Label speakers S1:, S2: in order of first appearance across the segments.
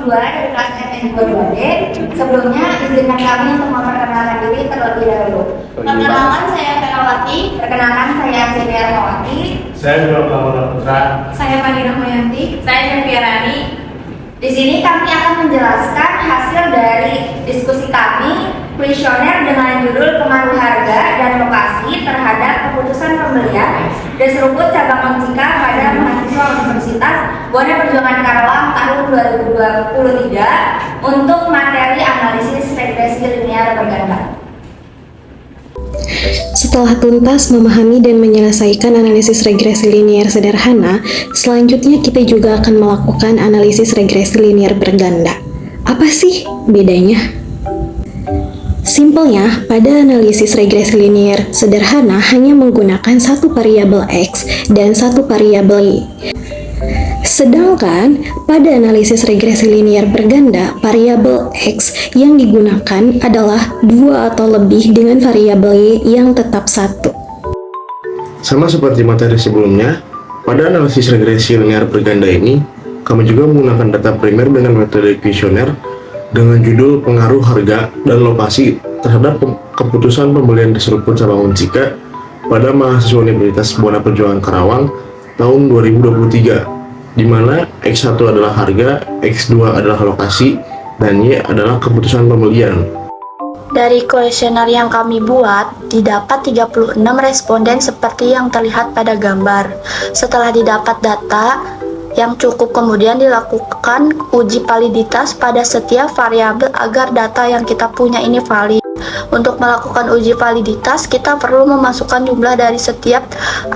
S1: kedua dari kelas FN22D. Sebelumnya, izinkan kami untuk memperkenalkan diri terlebih dahulu.
S2: Perkenalkan, saya Ferawati.
S1: Perkenalkan, saya Siti Armawati.
S3: Saya juga Pramana Putra.
S2: Saya Fani Rahmayanti. Saya Sylvia Rani.
S1: Di sini kami akan menjelaskan hasil dari diskusi kami kuesioner dengan judul pengaruh harga dan lokasi terhadap keputusan pembelian dan seruput cabang Unsika pada mahasiswa Universitas Buana Perjuangan Karawang tahun 2023 untuk materi analisis regresi linear berganda.
S4: Setelah tuntas memahami dan menyelesaikan analisis regresi linear sederhana, selanjutnya kita juga akan melakukan analisis regresi linear berganda. Apa sih bedanya? Simpelnya, pada analisis regresi linear sederhana hanya menggunakan satu variabel X dan satu variabel Y. Sedangkan pada analisis regresi linear berganda, variabel X yang digunakan adalah dua atau lebih dengan variabel Y yang tetap satu.
S3: Sama seperti materi sebelumnya, pada analisis regresi linear berganda ini, kami juga menggunakan data primer dengan metode kuesioner dengan judul pengaruh harga dan lokasi terhadap keputusan pembelian di seruput cabang Unsika pada mahasiswa Universitas Buana Perjuangan Karawang tahun 2023. Di mana X1 adalah harga, X2 adalah lokasi, dan Y adalah keputusan pembelian.
S2: Dari kuesioner yang kami buat, didapat 36 responden seperti yang terlihat pada gambar. Setelah didapat data yang cukup, kemudian dilakukan uji validitas pada setiap variabel agar data yang kita punya ini valid. Untuk melakukan uji validitas, kita perlu memasukkan jumlah dari setiap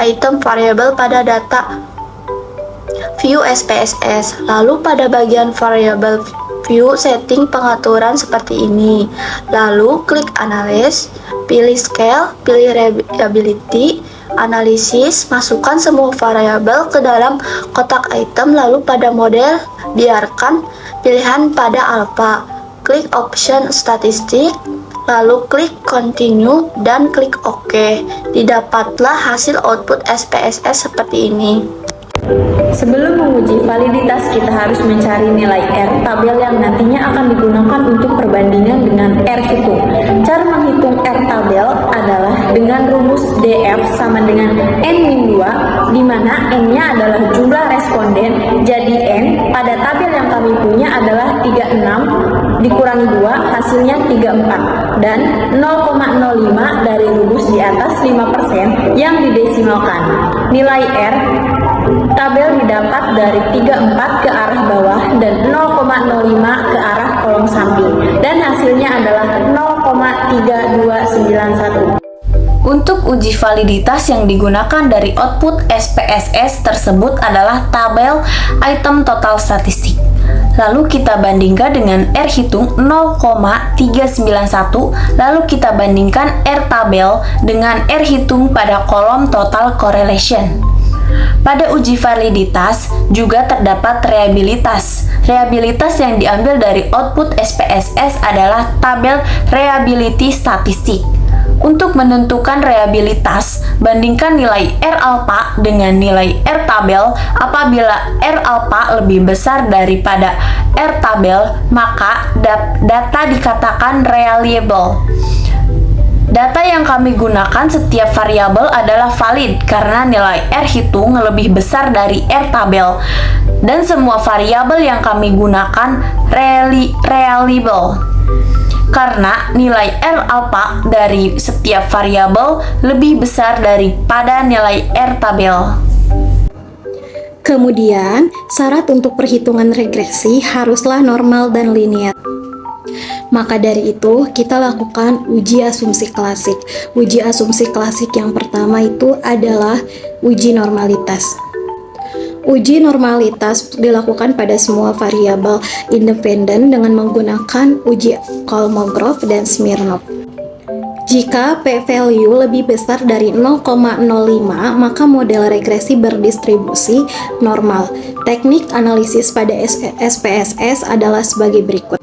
S2: item variabel pada data view SPSS. Lalu pada bagian variable view, setting pengaturan seperti ini. Lalu klik analysis, pilih scale, pilih reliability, analisis, masukkan semua variabel ke dalam kotak item. Lalu pada model, biarkan pilihan pada alpha. Klik option statistik, lalu klik continue dan klik OK. Didapatlah hasil output SPSS seperti ini.
S5: Sebelum menguji validitas, kita harus mencari nilai R, tabel yang nantinya akan digunakan untuk perbandingan dengan R hitung. Cara menghitung R tabel adalah dengan rumus DF sama dengan N-2, di mana N-nya adalah jumlah responden, jadi N pada tabel yang kami punya adalah 36 dikurangi 2, hasilnya 34, dan 0,05 dari rumus di atas 5% yang didesimalkan. Nilai R tabel didapat dari 34 ke arah bawah dan 0,05 ke arah kolom samping, dan hasilnya adalah 0,3291.
S6: Untuk uji validitas yang digunakan dari output SPSS tersebut adalah tabel item total statistik. Lalu kita bandingkan dengan R hitung 0,391, lalu kita bandingkan R tabel dengan R hitung pada kolom total correlation. Pada uji validitas juga terdapat reliabilitas. Reliabilitas yang diambil dari output SPSS adalah tabel reliability statistik. Untuk menentukan reliabilitas, bandingkan nilai R alpha dengan nilai R tabel. Apabila R alpha lebih besar daripada R tabel, maka data dikatakan reliable. Data yang kami gunakan setiap variabel adalah valid karena nilai R hitung lebih besar dari R tabel, dan semua variabel yang kami gunakan reliable karena nilai R alpha dari setiap variabel lebih besar daripada nilai R tabel.
S4: Kemudian, syarat untuk perhitungan regresi haruslah normal dan linear. Maka dari itu, kita lakukan uji asumsi klasik. Uji asumsi klasik yang pertama itu adalah uji normalitas. Uji normalitas dilakukan pada semua variabel independen dengan menggunakan uji Kolmogorov dan Smirnov. Jika p-value lebih besar dari 0,05, maka model regresi berdistribusi normal. Teknik analisis pada SPSS adalah sebagai berikut.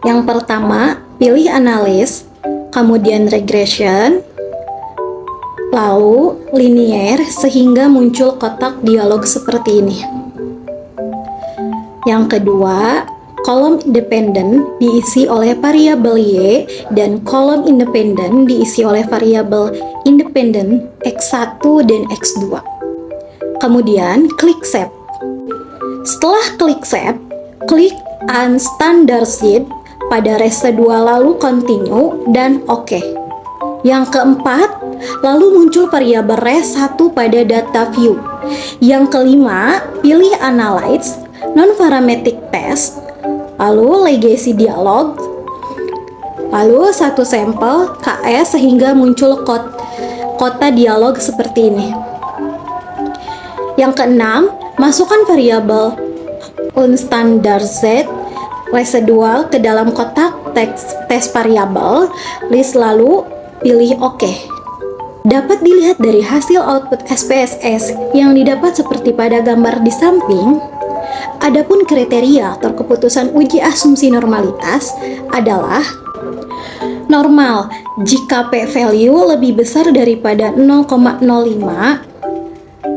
S4: Yang pertama, pilih analis, kemudian regression, lalu linear, sehingga muncul kotak dialog seperti ini. Yang kedua, kolom independen diisi oleh variabel Y dan kolom independen diisi oleh variabel independen X1 dan X2. Kemudian klik Save. Setelah klik Save, klik Unstandard Sheet pada residual lalu Continue dan OK. Yang keempat, lalu muncul variabel res1 pada data view. Yang kelima, pilih Analyze, Non-Parametric Test, lalu Legacy Dialog, lalu satu sampel KS sehingga muncul kota dialog seperti ini. Yang keenam, masukkan variabel Unstandard Set residual ke dalam kotak teks variabel list lalu pilih OK. Dapat dilihat dari hasil output SPSS yang didapat seperti pada gambar di samping. Adapun kriteria atau keputusan uji asumsi normalitas adalah normal jika p-value lebih besar daripada 0,05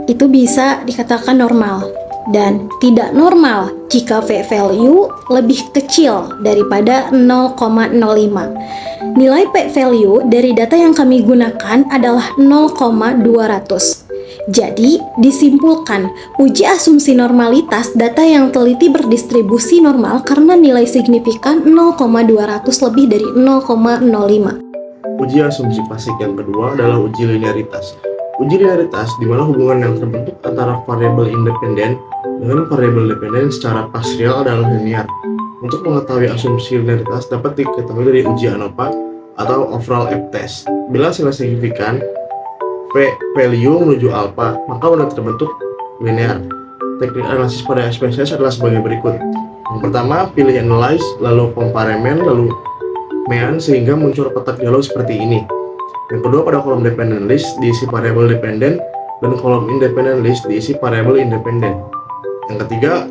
S4: itu bisa dikatakan normal, dan tidak normal jika p-value lebih kecil daripada 0,05. Nilai p-value dari data yang kami gunakan adalah 0,200. Jadi, disimpulkan uji asumsi normalitas data yang teliti berdistribusi normal karena nilai signifikan 0,200 lebih dari 0,05.
S3: Uji asumsi klasik yang kedua adalah uji linearitas. Uji linearitas di mana hubungan yang terbentuk antara variabel independen dengan variabel dependen secara parsial adalah linear. Untuk mengetahui asumsi linearitas dapat diketahui dari uji ANOVA atau overall F-test. Bila hasilnya signifikan, p-value menuju alpha, maka benar terbentuk linear. Teknik analisis pada SPSS adalah sebagai berikut. Yang pertama, pilih analyze, lalu comparement, lalu mean sehingga muncul kotak dialog seperti ini. Yang kedua, pada kolom dependent list diisi variabel dependent dan kolom independent list diisi variabel independent. Yang ketiga,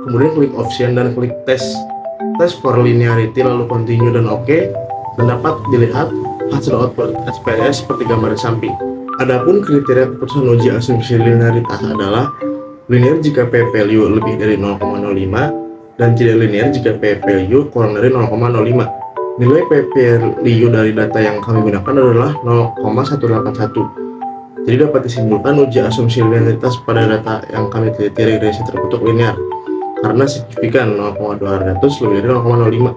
S3: kemudian klik option dan klik test for linearity lalu continue dan OK, dan dapat dilihat hasil output SPSS seperti gambar di samping. Adapun kriteria keputusan uji asumsi linearitas adalah linear jika p-value lebih dari 0,05 dan tidak linear jika p-value kurang dari 0,05. Nilai p-value dari data yang kami gunakan adalah 0,181. Jadi dapat disimpulkan uji asumsi linearitas pada data yang kami teliti regresi terbentuk linear karena signifikan 0,200 lebih dari 0,05.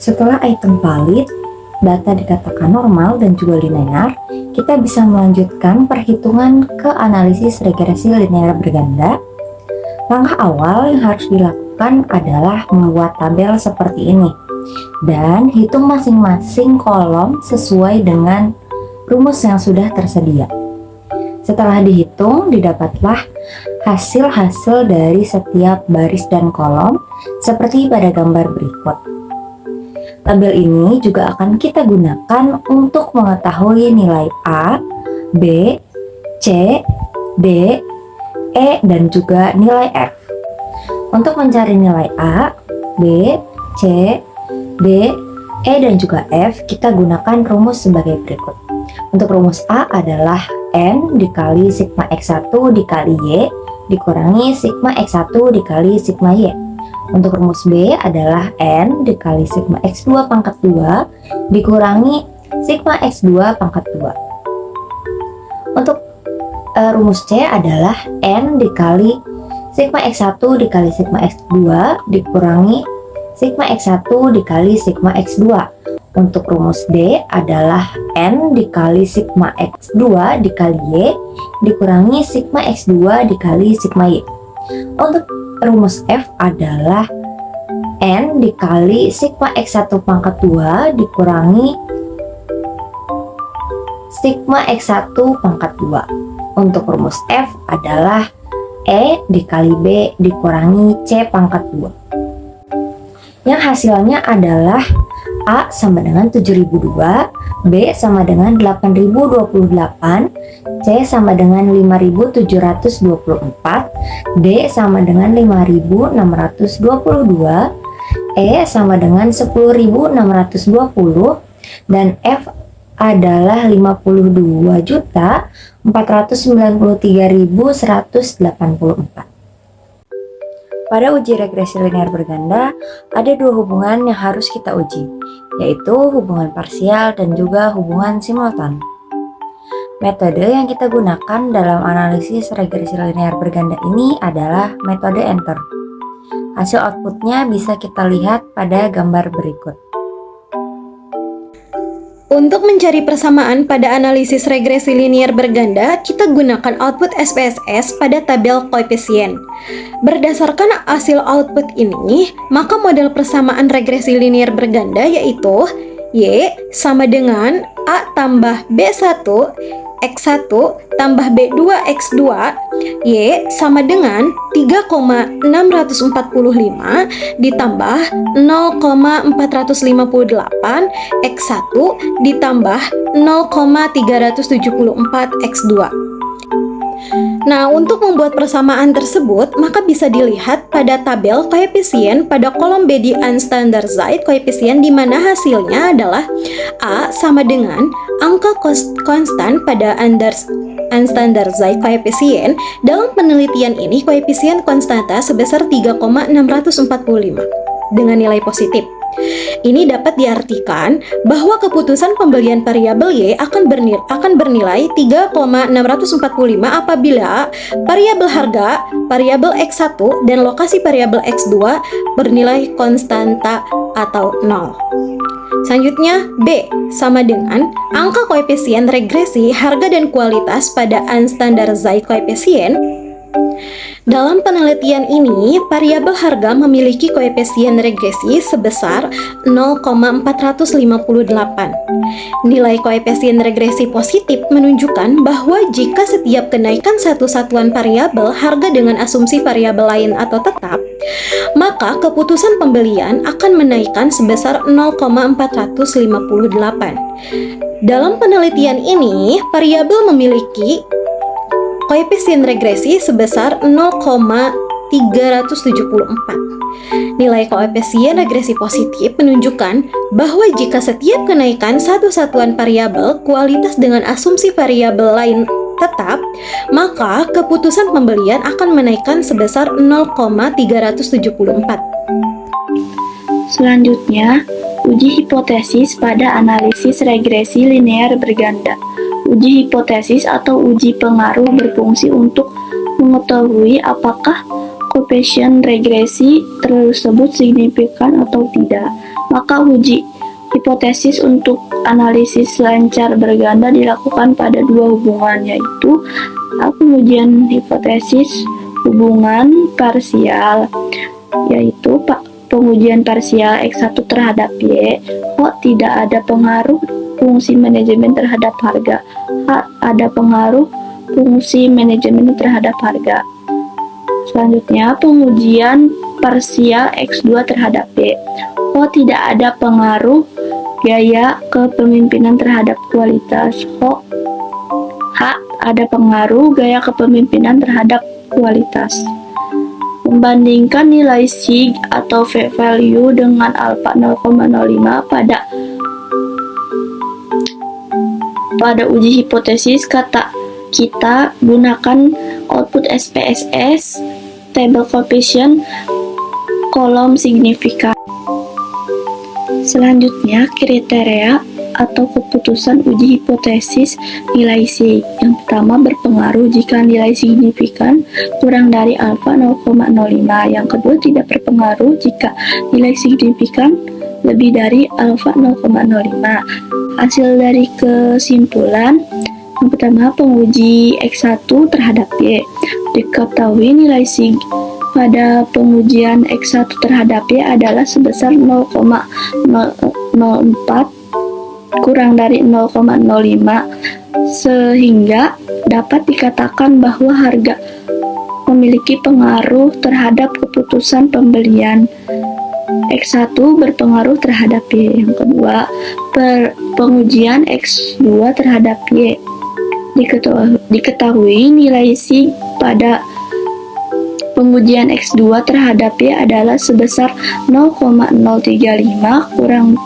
S7: Setelah item valid, data dikatakan normal dan juga linear, kita bisa melanjutkan perhitungan ke analisis regresi linear berganda. Langkah awal yang harus dilakukan adalah membuat tabel seperti ini dan hitung masing-masing kolom sesuai dengan rumus yang sudah tersedia. Setelah dihitung, didapatlah hasil-hasil dari setiap baris dan kolom seperti pada gambar berikut. Tabel ini juga akan kita gunakan untuk mengetahui nilai A, B, C, D, E, dan juga nilai F. Untuk mencari nilai A, B, C, D, E, dan juga F, kita gunakan rumus sebagai berikut. Untuk rumus A adalah N dikali sigma X1 dikali Y dikurangi sigma X1 dikali sigma Y. Untuk rumus B adalah N dikali sigma X2 pangkat 2 dikurangi sigma X2 pangkat 2. Untuk rumus C adalah N dikali sigma X1 dikali sigma X2 dikurangi sigma X1 dikali sigma X2. Untuk rumus D adalah N dikali sigma X2 dikali Y dikurangi sigma X2 dikali sigma Y. Untuk rumus F adalah N dikali sigma X1 pangkat 2 dikurangi sigma X1 pangkat 2. Untuk rumus F adalah E dikali B dikurangi C pangkat 2. Yang hasilnya adalah A sama dengan 7002, B sama dengan 8028, C sama dengan 5724, D sama dengan 5622, E sama dengan 10620, dan F adalah 52.493.184. Pada uji regresi linear berganda, ada dua hubungan yang harus kita uji, yaitu hubungan parsial dan juga hubungan simultan. Metode yang kita gunakan dalam analisis regresi linear berganda ini adalah metode enter. Hasil outputnya bisa kita lihat pada gambar berikut.
S4: Untuk mencari persamaan pada analisis regresi linear berganda, kita gunakan output SPSS pada tabel koefisien. Berdasarkan hasil output ini, maka model persamaan regresi linear berganda yaitu Y sama dengan A tambah B1 X1 tambah B2 X2, Y sama dengan 3,645 ditambah 0,458 X1 ditambah 0,374 X2. Nah, untuk membuat persamaan tersebut, maka bisa dilihat pada tabel koefisien pada kolom B di unstandardized koefisien, di mana hasilnya adalah A sama dengan angka konstan pada unstandardized koefisien. Dalam penelitian ini, koefisien konstanta sebesar 3,645 dengan nilai positif. Ini dapat diartikan bahwa keputusan pembelian variabel Y akan bernilai 3,645 apabila variabel harga, variabel X1, dan lokasi variabel X2 bernilai konstanta atau 0. Selanjutnya, B sama dengan angka koefisien regresi harga dan kualitas pada unstandardized koefisien. Dalam penelitian ini, variabel harga memiliki koefisien regresi sebesar 0,458. Nilai koefisien regresi positif menunjukkan bahwa jika setiap kenaikan satu satuan variabel harga dengan asumsi variabel lain atau tetap, maka keputusan pembelian akan menaikkan sebesar 0,458. Dalam penelitian ini, variabel memiliki koefisien regresi sebesar 0,374. Nilai koefisien regresi positif menunjukkan bahwa jika setiap kenaikan satu satuan variabel kualitas dengan asumsi variabel lain tetap, maka keputusan pembelian akan menaikkan sebesar 0,374.
S6: Selanjutnya, uji hipotesis pada analisis regresi linear berganda. Uji hipotesis atau uji pengaruh berfungsi untuk mengetahui apakah koefisien regresi tersebut signifikan atau tidak. Maka uji hipotesis untuk analisis lancar berganda dilakukan pada dua hubungan, yaitu pengujian hipotesis hubungan parsial, yaitu pengujian parsial X1 terhadap Y, tidak ada pengaruh fungsi manajemen terhadap harga. Ada pengaruh fungsi manajemen terhadap harga. Selanjutnya, pengujian parsial X2 terhadap Y. Tidak ada pengaruh gaya kepemimpinan terhadap kualitas. Ada pengaruh gaya kepemimpinan terhadap kualitas. Membandingkan nilai sig atau v-value dengan alfa 0,05 pada uji hipotesis, kita gunakan output SPSS, table coefficient, kolom signifikan. Selanjutnya, kriteria atau keputusan uji hipotesis nilai C. Yang pertama, berpengaruh jika nilai signifikan kurang dari alfa 0,05. Yang kedua, tidak berpengaruh jika nilai signifikan lebih dari alfa 0,05. Hasil dari kesimpulan, yang pertama, penguji X1 terhadap Y. Diketahui nilai sig pada pengujian X1 terhadap Y adalah sebesar 0,004 kurang dari 0,05, sehingga dapat dikatakan bahwa harga memiliki pengaruh terhadap keputusan pembelian. X1 berpengaruh terhadap Y. Yang kedua, pengujian X2 terhadap Y. Diketahui nilai sig pada pengujian X2 terhadap Y adalah sebesar 0,035 kurang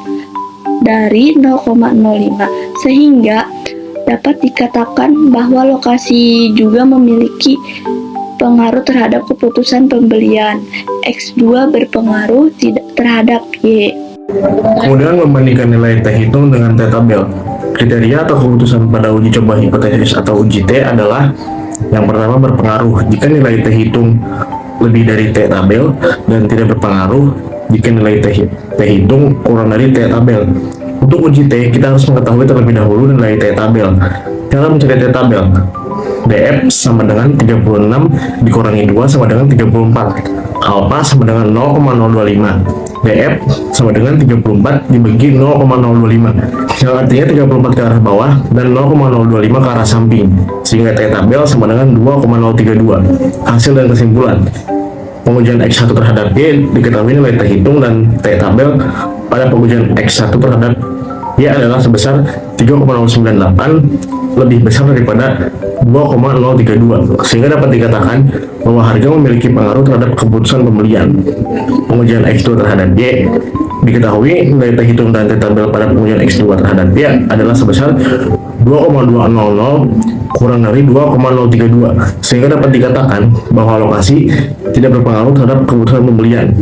S6: dari 0,05, sehingga dapat dikatakan bahwa lokasi juga memiliki
S2: berpengaruh terhadap keputusan pembelian. X2 berpengaruh tidak terhadap Y.
S3: Kemudian membandingkan nilai T hitung dengan T tabel. Kriteria atau keputusan pada uji coba hipotesis atau uji T adalah yang pertama berpengaruh jika nilai T hitung lebih dari T tabel, dan tidak berpengaruh jika nilai T hitung kurang dari T tabel. Untuk uji T, kita harus mengetahui terlebih dahulu nilai T tabel. Cara mencari T tabel: DF sama dengan 36 dikurangi 2 sama dengan 34. Alpha sama dengan 0,025. DF sama dengan 34 dibagi 0,025, yang artinya 34 ke arah bawah dan 0,025 ke arah samping, sehingga T tabel sama dengan 2,032. Hasil dan kesimpulan: pengujian X1 terhadap Y diketahui nilai T hitung dan T tabel pada pengujian X1 terhadap Y adalah sebesar 3,098, lebih besar daripada 2,032, sehingga dapat dikatakan bahwa harga memiliki pengaruh terhadap keputusan pembelian. Pengujian X2 terhadap Y diketahui nilai T hitung dan T tabel pada pengujian X2 terhadap Y adalah sebesar 2,200 kurang dari 2,032, sehingga dapat dikatakan bahwa lokasi tidak berpengaruh terhadap keputusan pembelian.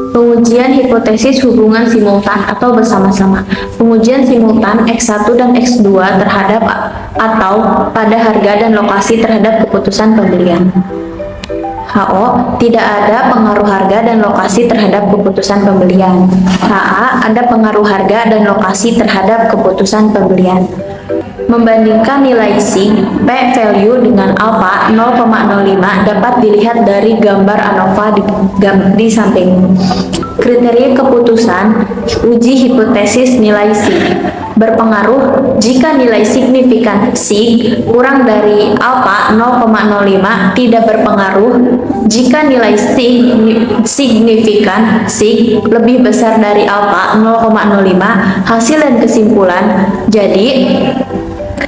S5: Pengujian hipotesis hubungan simultan atau bersama-sama. Pengujian simultan X1 dan X2 terhadap atau pada harga dan lokasi terhadap keputusan pembelian. HO, tidak ada pengaruh harga dan lokasi terhadap keputusan pembelian. HA, ada pengaruh harga dan lokasi terhadap keputusan pembelian. Membandingkan nilai SIG P-value dengan alpha 0,05 dapat dilihat dari gambar ANOVA di samping. Kriteria keputusan uji hipotesis nilai SIG berpengaruh jika nilai signifikan SIG kurang dari alpha 0,05, tidak berpengaruh jika nilai signifikan SIG lebih besar dari alpha 0,05. Hasil dan kesimpulan: jadi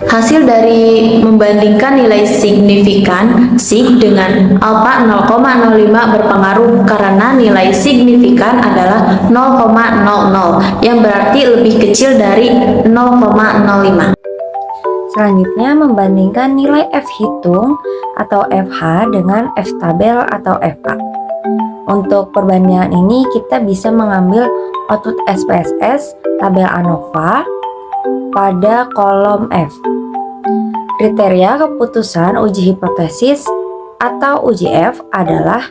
S5: hasil dari membandingkan nilai signifikan SIG dengan alpha 0,05 berpengaruh karena nilai signifikan adalah 0,00, yang berarti lebih kecil dari 0,05.
S7: Selanjutnya, membandingkan nilai F hitung atau FH dengan F tabel atau FA. Untuk perbandingan ini kita bisa mengambil output SPSS tabel ANOVA pada kolom F. Kriteria keputusan uji hipotesis atau uji F adalah: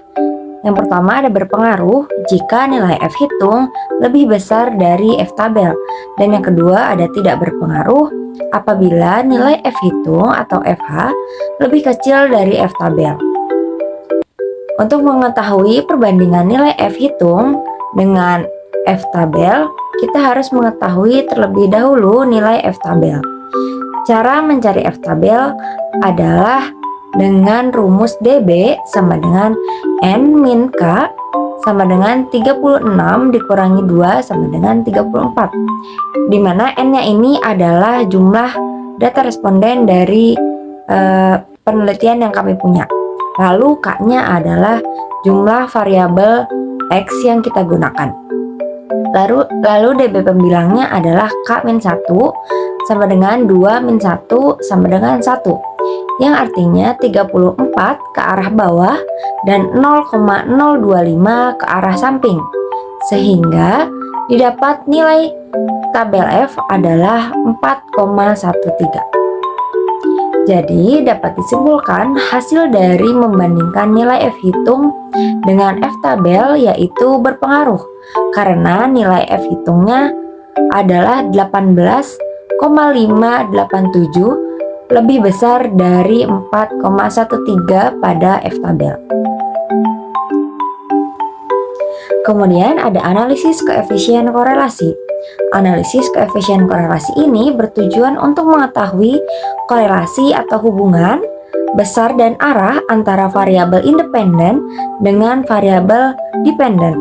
S7: yang pertama, ada berpengaruh jika nilai F hitung lebih besar dari F tabel, dan yang kedua, ada tidak berpengaruh apabila nilai F hitung atau FH lebih kecil dari F tabel. Untuk mengetahui perbandingan nilai F hitung dengan F tabel, kita harus mengetahui terlebih dahulu nilai F tabel. Cara mencari F tabel adalah dengan rumus DB sama dengan N min K sama dengan 36 dikurangi 2 sama dengan 34, di mana N-nya ini adalah jumlah data responden dari penelitian yang kami punya. Lalu K-nya adalah jumlah variabel X yang kita gunakan. Lalu DB pembilangnya adalah K-1 sama dengan 2-1 sama dengan 1, yang artinya 34 ke arah bawah dan 0,025 ke arah samping, sehingga didapat nilai tabel F adalah 4,13. Jadi dapat disimpulkan hasil dari membandingkan nilai F hitung dengan F tabel yaitu berpengaruh karena nilai F hitungnya adalah 18,587, lebih besar dari 4,13 pada F tabel. Kemudian ada analisis koefisien korelasi. Analisis koefisien korelasi ini bertujuan untuk mengetahui korelasi atau hubungan besar dan arah antara variabel independen dengan variabel dependen.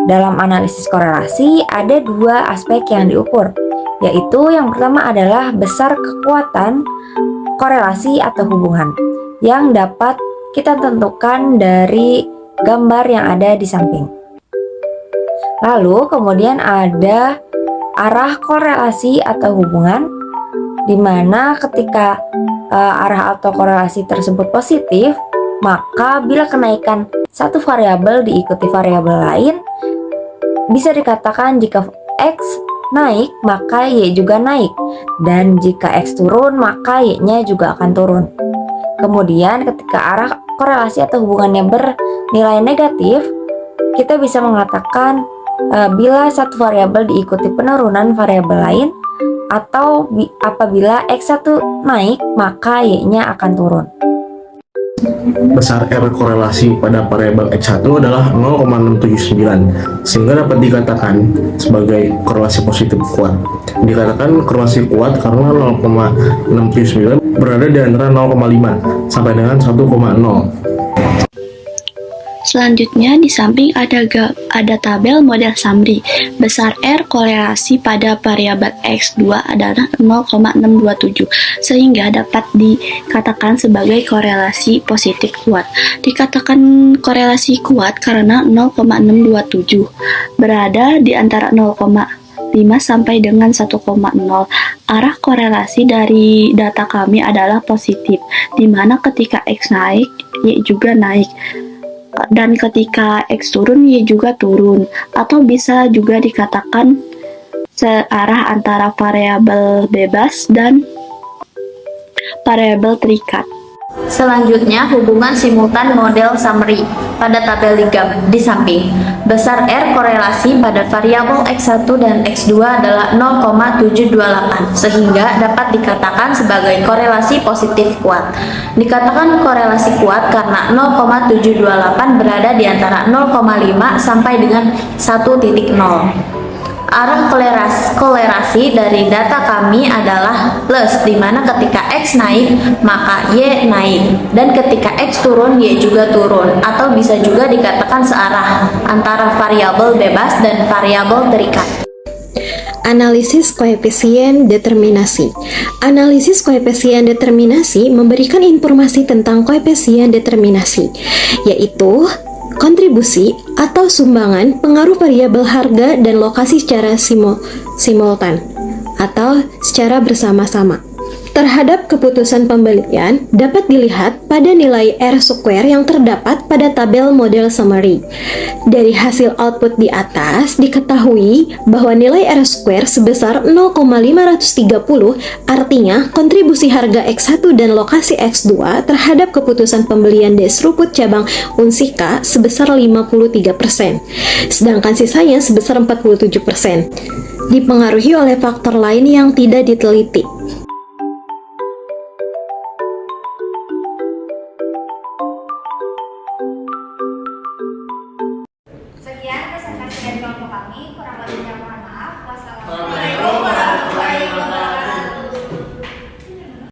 S7: Dalam analisis korelasi ada dua aspek yang diukur, yaitu yang pertama adalah besar kekuatan korelasi atau hubungan yang dapat kita tentukan dari gambar yang ada di samping. Lalu kemudian ada arah korelasi atau hubungan, di mana ketika arah atau korelasi tersebut positif, Maka bila kenaikan satu variabel diikuti variabel lain, bisa dikatakan jika X naik, maka Y juga naik. Dan jika X turun, maka Y-nya juga akan turun. Kemudian ketika arah korelasi atau hubungannya bernilai negatif, kita bisa mengatakan bila satu variabel diikuti penurunan variabel lain, atau apabila X1 naik, maka Y-nya akan turun.
S3: Besar R korelasi pada variabel X1 adalah 0,679, sehingga dapat dikatakan sebagai korelasi positif kuat. Dikatakan korelasi kuat karena 0,679 berada di antara 0,5 sampai dengan 1,0.
S2: Selanjutnya di samping ada tabel model summary. Besar R korelasi pada variabel X2 adalah 0,627 sehingga dapat dikatakan sebagai korelasi positif kuat. Dikatakan korelasi kuat karena 0,627 berada di antara 0,5 sampai dengan 1,0. Arah korelasi dari data kami adalah positif, di mana ketika X naik, Y juga naik. Dan ketika X turun, Y juga turun, atau bisa juga dikatakan searah antara variabel bebas dan variabel terikat.
S6: Selanjutnya, hubungan simultan model summary pada tabel di samping. Besar R korelasi pada variabel X1 dan X2 adalah 0,728, sehingga dapat dikatakan sebagai korelasi positif kuat. Dikatakan korelasi kuat karena 0,728 berada di antara 0,5 sampai dengan 1,0. Arah kolerasi dari data kami adalah plus, di mana ketika X naik, maka Y naik, dan ketika X turun, Y juga turun, atau bisa juga dikatakan searah antara variabel bebas dan variabel terikat.
S4: Analisis koefisien determinasi. Analisis koefisien determinasi memberikan informasi tentang koefisien determinasi, yaitu kontribusi atau sumbangan pengaruh variabel harga dan lokasi secara simultan atau secara bersama-sama terhadap keputusan pembelian dapat dilihat pada nilai R-square yang terdapat pada tabel model summary. Dari hasil output di atas diketahui bahwa nilai R-square sebesar 0,530 artinya kontribusi harga X1 dan lokasi X2 terhadap keputusan pembelian Desruput cabang Unsika sebesar 53%, sedangkan sisanya sebesar 47%, dipengaruhi oleh faktor lain yang tidak diteliti.
S1: Sekian presentasi dari kelompok kami, kurang lebihnya mohon maaf. Wassalamualaikum warahmatullahi wabarakatuh.